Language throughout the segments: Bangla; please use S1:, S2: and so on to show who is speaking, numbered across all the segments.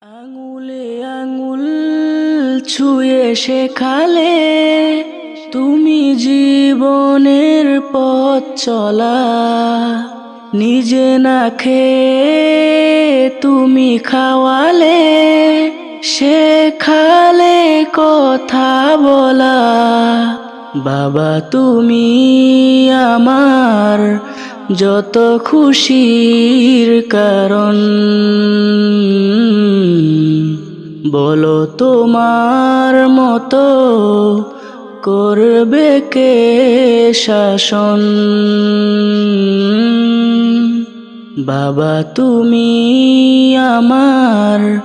S1: আঙুলে আঙুল ছুঁয়ে শেখালে তুমি জীবনের পথ চলা। নিজে না খেয়ে তুমি খাওয়ালে, শেখালে কথা বলা। বাবা তুমি আমার যত খুশির কারণ। বলো তোমার মতো করবে কে শাসন। বাবা তুমি আমার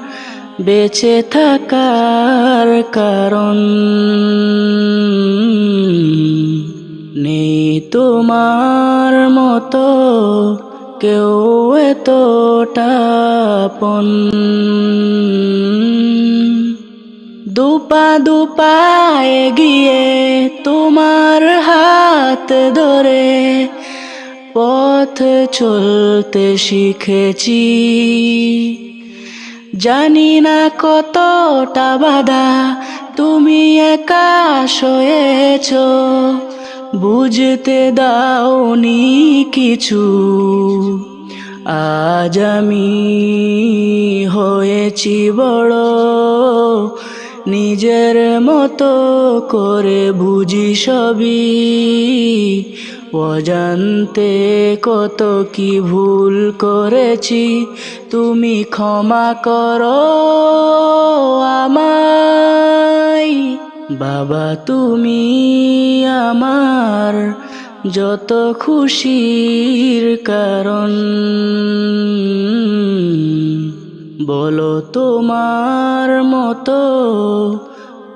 S1: বেঁচে থাকার কারণ। নেই তোমার মতো কেউ এতটা আপন। দুপা দুপা এগিয়ে তোমার হাত ধরে পথ চলতে শিখেছি। জানি না কতটা বাধা তুমি একা সয়েছ, বুঝতে দাওনি কিছু। আজ আমি হয়েছি বড়, নিজের মতো করে বুঝি সবই। অজান্তে কত কি ভুল করেছি, তুমি ক্ষমা করো আমায়। বাবা তুমি আমার যত খুশির কারণ। বলো তোমার মতো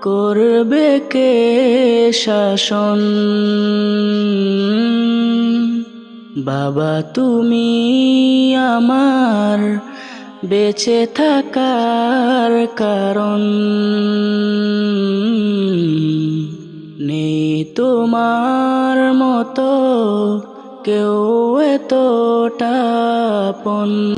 S1: করবে কে শাসন। বাবা তুমি আমার বেঁচে থাকার কারণ। নেই তোমার মতো কেউ এতটা আপন।